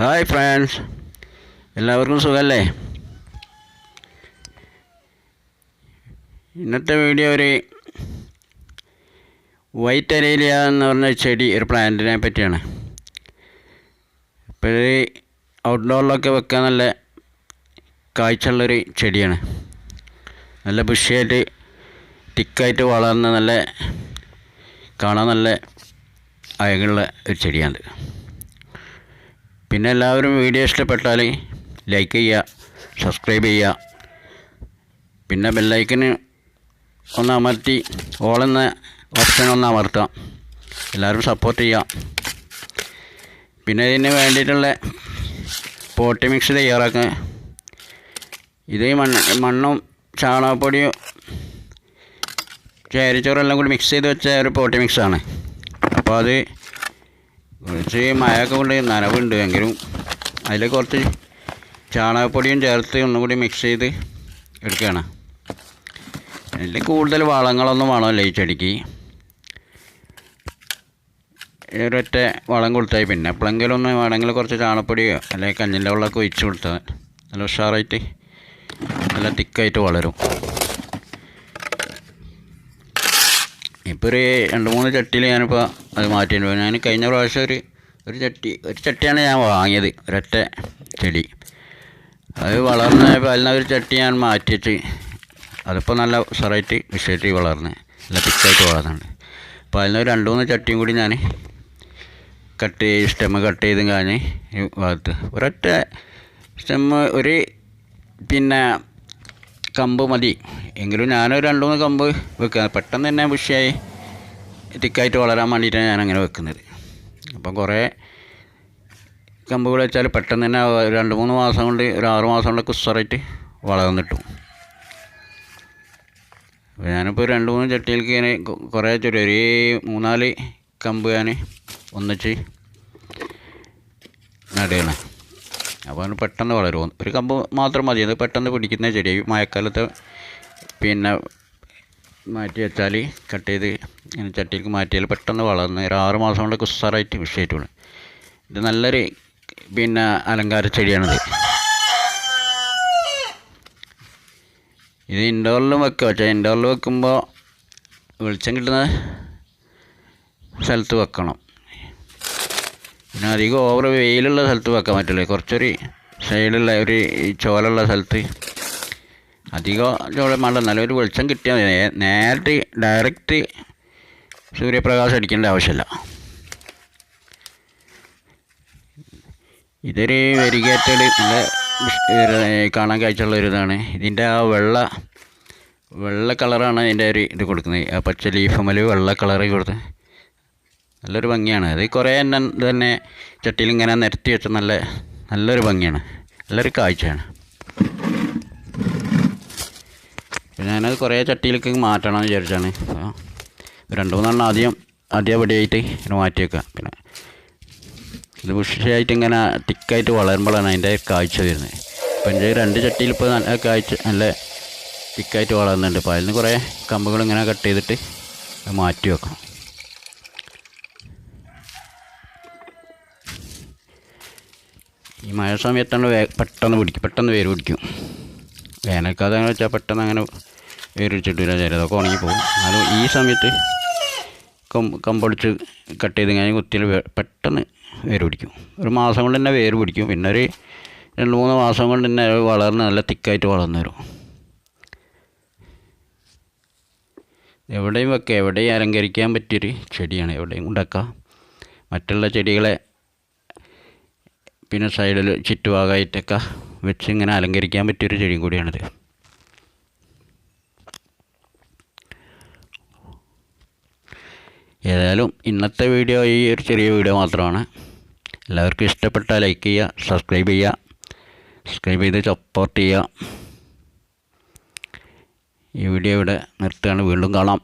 Hi friends, എല്ലാവർക്കും സുഖമല്ലേ? ഇന്നത്തെ വീഡിയോ ഒരു വൈറ്റ് അരേലിയ എന്ന് പറഞ്ഞ ചെടി, ഒരു പ്ലാന്റിനെ പറ്റിയാണ്. ഇപ്പോൾ ഇത് ഔട്ട്ഡോറിലൊക്കെ വെക്കാൻ നല്ല കാഴ്ചയുള്ളൊരു ചെടിയാണ്. നല്ല ബുഷിയായിട്ട് തിക്കായിട്ട് വളർന്ന് നല്ല കാണാൻ നല്ല അഴകുള്ള ഒരു ചെടിയാണ്. പിന്നെ എല്ലാവരും വീഡിയോ ഇഷ്ടപ്പെട്ടാൽ ലൈക്ക് ചെയ്യുക, സബ്സ്ക്രൈബ് ചെയ്യുക, പിന്നെ ബെല്ലൈക്കന് ഒന്ന് അമർത്തി ഓളെന്ന ഓപ്ഷൻ ഒന്ന് അമർത്താം. എല്ലാവരും സപ്പോർട്ട് ചെയ്യുക. പിന്നെ ഇതിന് വേണ്ടിയിട്ടുള്ള പോട്ടി മിക്സ് തയ്യാറാക്കുക. ഇത് മണ്ണും ചാണകപ്പൊടിയും ചേരിച്ചോറെല്ലാം കൂടി മിക്സ് ചെയ്ത് വെച്ച ഒരു പോട്ടി മിക്സാണ്. അപ്പോൾ അത് കുറച്ച് മഴയൊക്കെ കൊണ്ട് നനവുണ്ട് എങ്കിലും അതിൽ കുറച്ച് ചാണകപ്പൊടിയും ചേർത്ത് ഒന്നും കൂടി മിക്സ് ചെയ്ത് എടുക്കുകയാണ്. അതിൽ കൂടുതൽ വളങ്ങളൊന്നും വേണമല്ലോ ഈ ചെടിക്ക്. ഒരൊറ്റ വളം കൊടുത്താൽ പിന്നെ എപ്പോഴെങ്കിലും ഒന്ന് വേണമെങ്കിൽ കുറച്ച് ചാണകപ്പൊടിയോ അല്ലെങ്കിൽ കഞ്ഞിൻ്റെ വെള്ളമൊക്കെ ഒഴിച്ച് കൊടുത്താൽ നല്ല ഉഷാറായിട്ട് നല്ല തിക്കായിട്ട് വളരും. ഇപ്പോൾ ഒരു 2-3 ചട്ടിയിൽ ഞാനിപ്പോൾ അത് മാറ്റിയിട്ടുണ്ട്. ഞാൻ കഴിഞ്ഞ പ്രാവശ്യം ഒരു ചട്ടിയാണ് ഞാൻ വാങ്ങിയത്, ഒരൊറ്റ ചെടി. അത് വളർന്നപ്പോൾ അതിനൊരു ചട്ടി ഞാൻ മാറ്റി വെച്ച് അതിപ്പോൾ നല്ല ഉഷാറായിട്ട് വിഷയമായിട്ട് വളർന്ന് നല്ല തിക്കായിട്ട് വളർന്നുണ്ട്. അപ്പോൾ അതിനൊരു 2-3 ചട്ടിയും കൂടി ഞാൻ സ്റ്റെമ്മ് കട്ട് ചെയ്തും കഴിഞ്ഞ് ഭാഗത്ത് ഒരൊറ്റ സ്റ്റെമ്മ് ഒരു പിന്നെ കമ്പ് മതി. എങ്കിലും ഞാനൊരു 2-3 കമ്പ് വെക്കുക. പെട്ടെന്ന് തന്നെ ബുഷിയായി തിക്കായിട്ട് വളരാൻ വേണ്ടിയിട്ടാണ് ഞാനങ്ങനെ വെക്കുന്നത്. അപ്പം കുറേ കമ്പുകൾ വെച്ചാൽ പെട്ടെന്ന് തന്നെ 2-3 മാസം കൊണ്ട്, ഒരു 6 മാസം കൊണ്ട് കുസ്സറായിട്ട് വളർന്നിട്ടും. അപ്പോൾ ഞാനിപ്പോൾ 2-3 ചട്ടിയിലേക്ക് ഞാൻ കുറേ ചെടി, ഒരു 3-4 കമ്പ് ഞാൻ ഒന്നിച്ച് നടുകയാണ്. അപ്പോൾ അത് പെട്ടെന്ന് വളരും. ഒരു കമ്പ് മാത്രം മതി, അത് പെട്ടെന്ന് പിടിക്കുന്ന ചെടി. മഴക്കാലത്ത് പിന്നെ മാറ്റി വെച്ചാൽ കട്ട് ചെയ്ത് ഇങ്ങനെ ചട്ടിയിലേക്ക് മാറ്റിയാൽ പെട്ടെന്ന് വളർന്ന് ഒരു 6 മാസം കൊണ്ട് കുസ്സാറായിട്ട് വിഷയമായിട്ടുള്ളൂ. ഇത് നല്ലൊരു പിന്നെ അലങ്കാര ചെടിയാണിത്. ഇത് ഇൻഡോറിലും വെക്കുക. പക്ഷേ ഇൻഡോറിൽ വെക്കുമ്പോൾ വെളിച്ചം കിട്ടുന്ന സ്ഥലത്ത് വെക്കണം. പിന്നെ അധികം ഓവർ വെയിലുള്ള സ്ഥലത്ത് വെക്കാൻ പറ്റില്ല. കുറച്ചൊരു സൈഡുള്ള ഒരു ചോലുള്ള സ്ഥലത്ത് അധികം ചോളം വേണ്ട, നല്ലൊരു വെളിച്ചം കിട്ടിയാൽ മതി. നേരിട്ട് ഡയറക്റ്റ് സൂര്യപ്രകാശം അടിക്കേണ്ട ആവശ്യമില്ല. ഇതൊരു വെരിഗേറ്റഡ് നല്ല കാണാൻ കാഴ്ചയുള്ള ഒരു ഇതാണ്. ഇതിൻ്റെ ആ വെള്ള കളറാണ് അതിൻ്റെ ഒരു ഇത് കൊടുക്കുന്നത്. ആ പച്ച ലീഫുമേൽ വെള്ള കളറ് കൊടുത്ത് നല്ലൊരു ഭംഗിയാണ്. അത് കുറേ എണ്ണം തന്നെ ചട്ടിയിൽ ഇങ്ങനെ നിരത്തി വെച്ച നല്ലൊരു ഭംഗിയാണ്, നല്ലൊരു കാഴ്ചയാണ്. ഞാനത് കുറേ ചട്ടിയിലേക്ക് മാറ്റണമെന്ന് വിചാരിച്ചാണ്. 2-3 ആദ്യം പടിയായിട്ട് ഇങ്ങനെ മാറ്റി വെക്കുക. പിന്നെ ഇത് ബുഷിയായിട്ട് ഇങ്ങനെ തിക്കായിട്ട് വളരുമ്പോഴാണ് അതിൻ്റെ കാഴ്ച വരുന്നത്. ഇപ്പം എൻ്റെ 2 ചട്ടിയിൽ ഇപ്പോൾ നല്ല കാഴ്ച, നല്ല തിക്കായിട്ട് വളർന്നുണ്ട്. അപ്പോൾ അതിൽ നിന്ന് കുറേ കമ്പുകൾ ഇങ്ങനെ കട്ട് ചെയ്തിട്ട് മാറ്റി വെക്കണം. ഈ മഴ സമയത്താണ് പെട്ടെന്ന് വേര് പിടിക്കും. വേനൽക്കാലം അങ്ങനെ വെച്ചാൽ പെട്ടെന്ന് അങ്ങനെ വേര് പിടിച്ചിട്ടില്ല, ചിലതൊക്കെ ഉണങ്ങിപ്പോകും. എന്നാലും ഈ സമയത്ത് കമ്പൊടിച്ച് കട്ട് ചെയ്ത് കഴിഞ്ഞാൽ കുത്തിയിൽ പെട്ടെന്ന് വേര് പിടിക്കും. ഒരു മാസം കൊണ്ട് തന്നെ വേര് പിടിക്കും. പിന്നെ ഒരു 2-3 മാസം കൊണ്ട് തന്നെ വളർന്ന് നല്ല തിക്കായിട്ട് വളർന്നു വരും. എവിടെയും വെക്കുക, എവിടെയും അലങ്കരിക്കാൻ പറ്റിയൊരു ചെടിയാണ്. എവിടെയും ഉണ്ടാക്കാം. മറ്റുള്ള ചെടികളെ പിന്നെ സൈഡിൽ ചുറ്റുഭാഗമായിട്ടൊക്കെ വെച്ച് ഇങ്ങനെ അലങ്കരിക്കാൻ പറ്റിയൊരു ചെടിയും കൂടിയാണിത്. ഏതായാലും ഇന്നത്തെ വീഡിയോ ഈ ഒരു ചെറിയ വീഡിയോ മാത്രമാണ്. എല്ലാവർക്കും ഇഷ്ടപ്പെട്ടാൽ ലൈക്ക് ചെയ്യുക, സബ്സ്ക്രൈബ് ചെയ്ത് സപ്പോർട്ട് ചെയ്യുക. ഈ വീഡിയോ ഇവിടെ നിർത്തുകയാണ്. വീണ്ടും കാണാം.